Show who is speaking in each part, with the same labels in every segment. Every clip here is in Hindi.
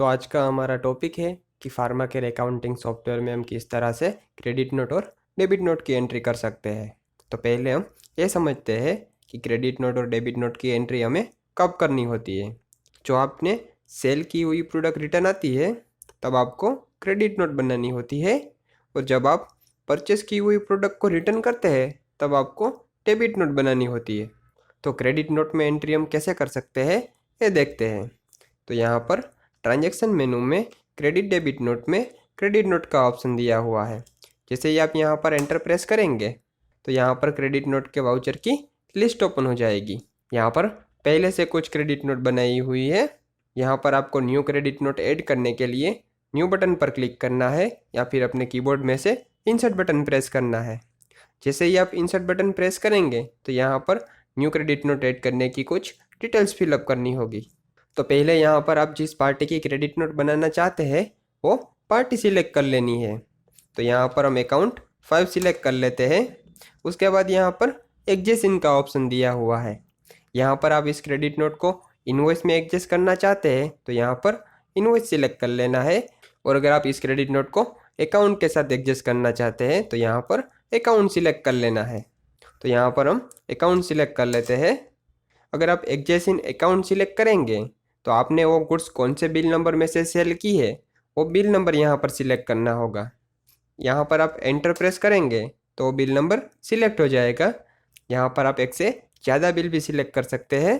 Speaker 1: तो आज का हमारा टॉपिक है कि फार्मा केयर अकाउंटिंग सॉफ्टवेयर में हम किस तरह से क्रेडिट नोट और डेबिट नोट की एंट्री कर सकते हैं। तो पहले हम ये समझते हैं कि क्रेडिट नोट और डेबिट नोट की एंट्री हमें कब करनी होती है। जो आपने सेल की हुई प्रोडक्ट रिटर्न आती है तब आपको क्रेडिट नोट बनानी होती है, और जब आप परचेस की हुई प्रोडक्ट को रिटर्न करते हैं तब आपको डेबिट नोट बनानी होती है। तो क्रेडिट नोट में एंट्री हम कैसे कर सकते हैं ये देखते हैं। तो यहाँ पर ट्रांजैक्शन मेनू में क्रेडिट डेबिट नोट में क्रेडिट नोट का ऑप्शन दिया हुआ है। जैसे ही आप यहाँ पर एंटर प्रेस करेंगे तो यहाँ पर क्रेडिट नोट के वाउचर की लिस्ट ओपन हो जाएगी। यहाँ पर पहले से कुछ क्रेडिट नोट बनाई हुई है। यहाँ पर आपको न्यू क्रेडिट नोट ऐड करने के लिए न्यू बटन पर क्लिक करना है या फिर अपने कीबोर्ड में से इंसर्ट बटन प्रेस करना है। जैसे ही आप इंसर्ट बटन प्रेस करेंगे तो यहाँ पर न्यू क्रेडिट नोट ऐड करने की कुछ डिटेल्स फिलअप करनी होगी। तो पहले यहाँ पर आप जिस पार्टी की क्रेडिट नोट बनाना चाहते हैं वो पार्टी सिलेक्ट कर लेनी है। तो यहाँ पर हम अकाउंट 5 सिलेक्ट कर लेते हैं। उसके बाद यहाँ पर एडजस्ट इन का ऑप्शन दिया हुआ है। यहाँ पर आप इस क्रेडिट नोट को इनवॉइस में एडजस्ट करना चाहते हैं तो यहाँ पर इनवॉइस सिलेक्ट कर लेना है, और अगर आप इस क्रेडिट नोट को अकाउंट के साथ एडजस्ट करना चाहते हैं तो यहाँ पर अकाउंट सिलेक्ट कर लेना है। तो यहाँ पर हम अकाउंट सिलेक्ट कर लेते हैं। अगर आप एडजस्ट इन अकाउंट सिलेक्ट करेंगे तो आपने वो गुड्स कौन से बिल नंबर में से सेल की है वो बिल नंबर यहाँ पर सिलेक्ट करना होगा। यहाँ पर आप एंटर प्रेस करेंगे तो वो बिल नंबर सिलेक्ट हो जाएगा। यहाँ पर आप एक से ज़्यादा बिल भी सिलेक्ट कर सकते हैं।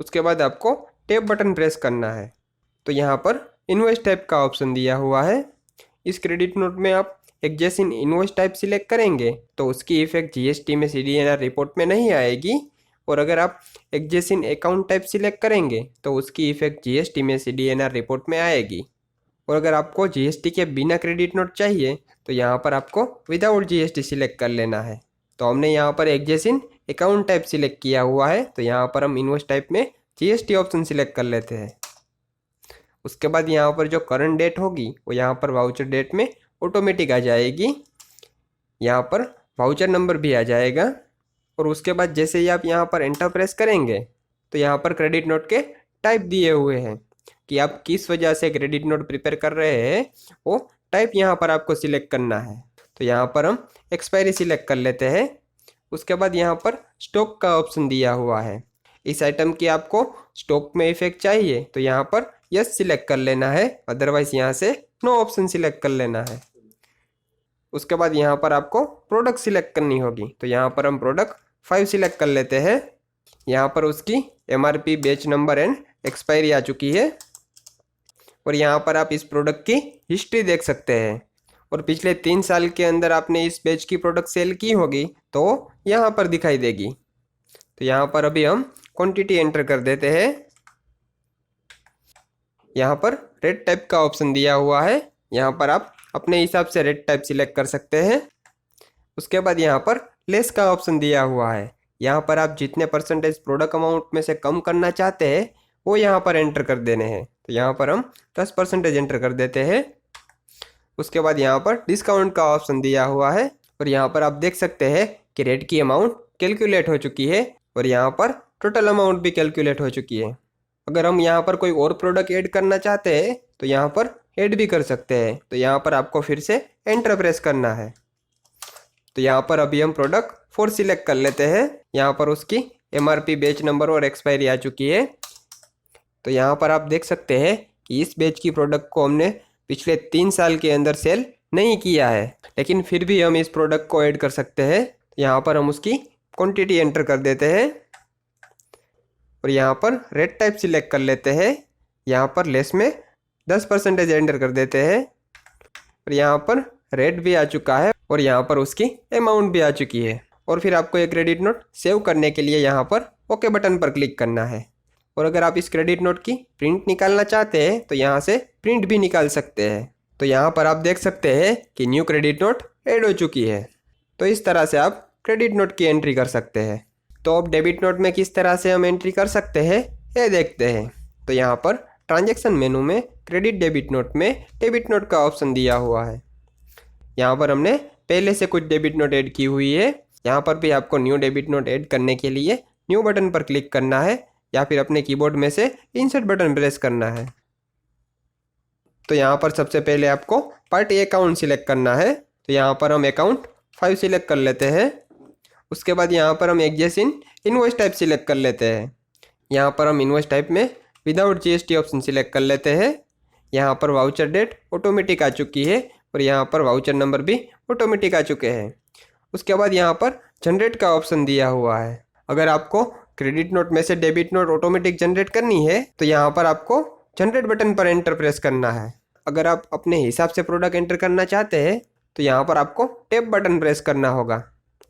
Speaker 1: उसके बाद आपको टैब बटन प्रेस करना है। तो यहाँ पर इनवॉइस टाइप का ऑप्शन दिया हुआ है। इस क्रेडिट नोट में आप adjust in invoice type select करेंगे तो उसकी इफेक्ट जीएसटी में CDNR रिपोर्ट में नहीं आएगी, और अगर आप adjust in account type select करेंगे तो उसकी इफेक्ट जीएसटी में CDNR रिपोर्ट में आएगी। और अगर आपको जीएसटी के बिना क्रेडिट नोट चाहिए तो यहाँ पर आपको विदाउट जीएसटी सिलेक्ट कर लेना है। तो हमने यहाँ पर adjust in account type select किया हुआ है, तो यहाँ पर हम इनवॉइस टाइप में जीएसटी ऑप्शन सिलेक्ट कर लेते हैं। उसके बाद यहाँ पर जो करंट डेट होगी वो यहाँ पर वाउचर डेट में ऑटोमेटिक आ जाएगी। यहाँ पर वाउचर नंबर भी आ जाएगा, और उसके बाद जैसे ही आप यहाँ पर एंटर प्रेस करेंगे तो यहाँ पर क्रेडिट नोट के टाइप दिए हुए हैं कि आप किस वजह से क्रेडिट नोट प्रिपेयर कर रहे हैं, वो टाइप यहाँ पर आपको सिलेक्ट करना है। तो यहाँ पर हम एक्सपायरी सिलेक्ट कर लेते हैं। उसके बाद यहाँ पर स्टॉक का ऑप्शन दिया हुआ है। इस आइटम की आपको स्टॉक में इफेक्ट चाहिए तो यहाँ पर यस सिलेक्ट कर लेना है, अदरवाइज यहाँ से नो ऑप्शन सिलेक्ट कर लेना है। उसके बाद यहाँ पर आपको प्रोडक्ट सिलेक्ट करनी होगी। तो यहाँ पर हम प्रोडक्ट 5 सिलेक्ट कर लेते हैं। यहाँ पर उसकी MRP, batch number and expiry आ चुकी है, और यहाँ पर आप इस प्रोडक्ट की हिस्ट्री देख सकते हैं, और पिछले 3 साल के अंदर आपने इस बैच की प्रोडक्ट सेल की होगी तो यहाँ पर दिखाई देगी। तो यहाँ पर अभी हम क्वांटिटी एंटर कर देते हैं। यहाँ पर रेड टाइप का ऑप्शन दिया हुआ है। यहाँ पर आप अपने हिसाब से रेड टाइप सिलेक्ट कर सकते हैं। उसके बाद यहाँ पर लेस का ऑप्शन दिया हुआ है। यहाँ पर आप जितने परसेंटेज प्रोडक्ट अमाउंट में से कम करना चाहते हैं वो यहाँ पर एंटर कर देने हैं। तो यहाँ पर हम 10% एंटर कर देते हैं। उसके बाद यहाँ पर डिस्काउंट का ऑप्शन दिया हुआ है, और यहाँ पर आप देख सकते हैं कि रेट की अमाउंट कैलकुलेट हो चुकी है, और यहाँ पर टोटल अमाउंट भी कैलकुलेट हो चुकी है। अगर हम यहाँ पर कोई और प्रोडक्ट ऐड करना चाहते हैं तो यहाँ पर ऐड भी कर सकते हैं। तो यहाँ पर आपको फिर से एंटर प्रेस करना है। तो यहाँ पर अभी हम प्रोडक्ट 4 सिलेक्ट कर लेते हैं। यहाँ पर उसकी MRP, बैच नंबर और एक्सपायरी आ चुकी है। तो यहाँ पर आप देख सकते हैं कि इस बैच की प्रोडक्ट को हमने पिछले 3 साल के अंदर सेल नहीं किया है, लेकिन फिर भी हम इस प्रोडक्ट को ऐड कर सकते हैं। यहाँ पर हम उसकी क्वांटिटी एंटर कर देते हैं, और यहाँ पर रेड टाइप सिलेक्ट कर लेते हैं। यहाँ पर लेस में 10% एंटर कर देते हैं, और यहाँ पर रेट भी आ चुका है, और यहाँ पर उसकी अमाउंट भी आ चुकी है। और फिर आपको ये क्रेडिट नोट सेव करने के लिए यहाँ पर ओके बटन पर क्लिक करना है। और अगर आप इस क्रेडिट नोट की प्रिंट निकालना चाहते हैं तो यहाँ से प्रिंट भी निकाल सकते हैं। तो यहाँ पर आप देख सकते हैं कि न्यू क्रेडिट नोट ऐड हो चुकी है। तो इस तरह से आप क्रेडिट नोट की एंट्री कर सकते हैं। तो अब डेबिट नोट में किस तरह से हम एंट्री कर सकते हैं ये देखते हैं। तो यहाँ पर ट्रांजैक्शन मेनू में क्रेडिट डेबिट नोट में डेबिट नोट का ऑप्शन दिया हुआ है। यहाँ पर हमने पहले से कुछ डेबिट नोट ऐड की हुई है। यहाँ पर भी आपको न्यू डेबिट नोट ऐड करने के लिए न्यू बटन पर क्लिक करना है, या फिर अपने कीबोर्ड में से इंसर्ट बटन प्रेस करना है। तो यहाँ पर सबसे पहले आपको पार्टी अकाउंट सिलेक्ट करना है। तो यहाँ पर हम अकाउंट 5 सिलेक्ट कर लेते हैं। उसके बाद यहाँ पर हम exist in invoice type select कर लेते हैं। यहाँ पर हम इनवॉइस टाइप में विदाउट जीएसटी ऑप्शन सिलेक्ट कर लेते हैं। यहाँ पर वाउचर डेट ऑटोमेटिक आ चुकी है और यहाँ पर वाउचर नंबर भी ऑटोमेटिक आ चुके हैं। उसके बाद यहाँ पर जनरेट का ऑप्शन दिया हुआ है। अगर आपको क्रेडिट नोट में से डेबिट नोट ऑटोमेटिक जनरेट करनी है तो यहाँ पर आपको जनरेट बटन पर एंटर प्रेस करना है। अगर आप अपने हिसाब से प्रोडक्ट एंटर करना चाहते हैं तो यहाँ पर आपको टैप बटन प्रेस करना होगा।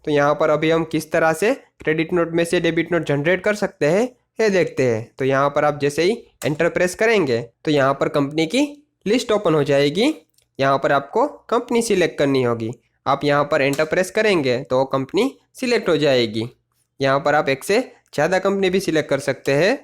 Speaker 1: तो यहाँ पर अभी हम किस तरह से क्रेडिट नोट में से डेबिट नोट जनरेट कर सकते हैं ये देखते हैं। तो यहाँ पर आप जैसे ही एंटर प्रेस करेंगे तो यहाँ पर कंपनी की लिस्ट ओपन हो जाएगी। यहाँ पर आपको कंपनी सिलेक्ट करनी होगी। आप यहाँ पर एंटर प्रेस करेंगे तो कंपनी सिलेक्ट हो जाएगी। यहाँ पर आप एक से ज़्यादा कंपनी भी सिलेक्ट कर सकते हैं।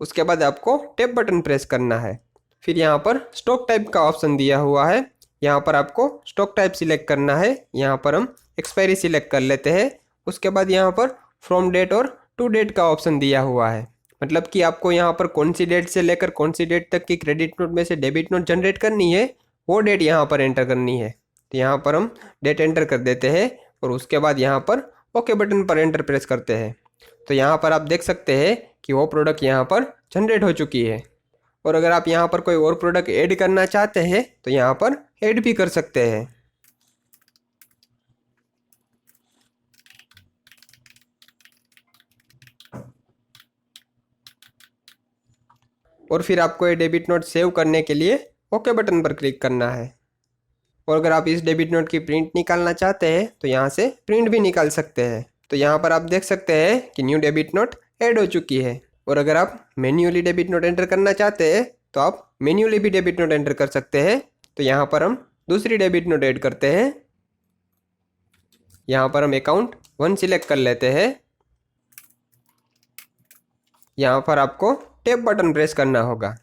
Speaker 1: उसके बाद आपको टैप बटन प्रेस करना है। फिर यहाँ पर स्टॉक टाइप का ऑप्शन दिया हुआ है। यहाँ पर आपको स्टॉक टाइप सिलेक्ट करना है। यहाँ पर हम एक्सपायरी सिलेक्ट कर लेते हैं। उसके बाद यहाँ पर फ्रॉम डेट और टू डेट का ऑप्शन दिया हुआ है, मतलब कि आपको यहाँ पर कौन सी डेट से लेकर कौन सी डेट तक की क्रेडिट नोट में से डेबिट नोट जनरेट करनी है वो डेट यहाँ पर एंटर करनी है। तो यहाँ पर हम डेट एंटर कर देते हैं और उसके बाद यहाँ पर ओके बटन पर एंटर प्रेस करते हैं। तो यहाँ पर आप देख सकते हैं कि वो प्रोडक्ट यहाँ पर जनरेट हो चुकी है। और अगर आप यहाँ पर कोई और प्रोडक्ट ऐड करना चाहते हैं तो यहाँ पर ऐड भी कर सकते हैं। और फिर आपको ये डेबिट नोट सेव करने के लिए ओके बटन पर क्लिक करना है। और अगर आप इस डेबिट नोट की प्रिंट निकालना चाहते हैं तो यहाँ से प्रिंट भी निकाल सकते हैं। तो यहाँ पर आप देख सकते हैं कि न्यू डेबिट नोट ऐड हो चुकी है। और अगर आप मैन्युअली डेबिट नोट एंटर करना चाहते हैं तो आप मैन्युअली भी डेबिट नोट एंटर कर सकते हैं। तो यहाँ पर हम दूसरी डेबिट नोट ऐड करते हैं। यहाँ पर हम अकाउंट 1 सिलेक्ट कर लेते हैं। यहाँ पर आपको टैप बटन प्रेस करना होगा।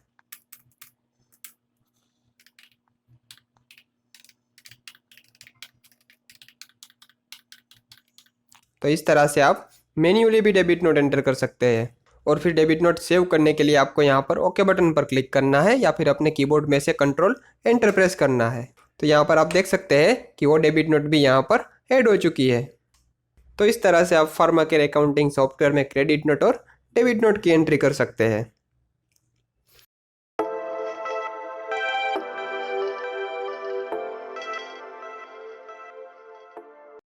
Speaker 1: तो इस तरह से आप मैन्युअली भी डेबिट नोट एंटर कर सकते हैं। और फिर डेबिट नोट सेव करने के लिए आपको यहाँ पर ओके बटन पर क्लिक करना है या फिर अपने कीबोर्ड में से कंट्रोल एंटर प्रेस करना है। तो यहाँ पर आप देख सकते हैं कि वो डेबिट नोट भी यहाँ पर ऐड हो चुकी है। तो इस तरह से आप फार्माकेयर अकाउंटिंग सॉफ्टवेयर में क्रेडिट नोट और डेबिट नोट की एंट्री कर सकते हैं।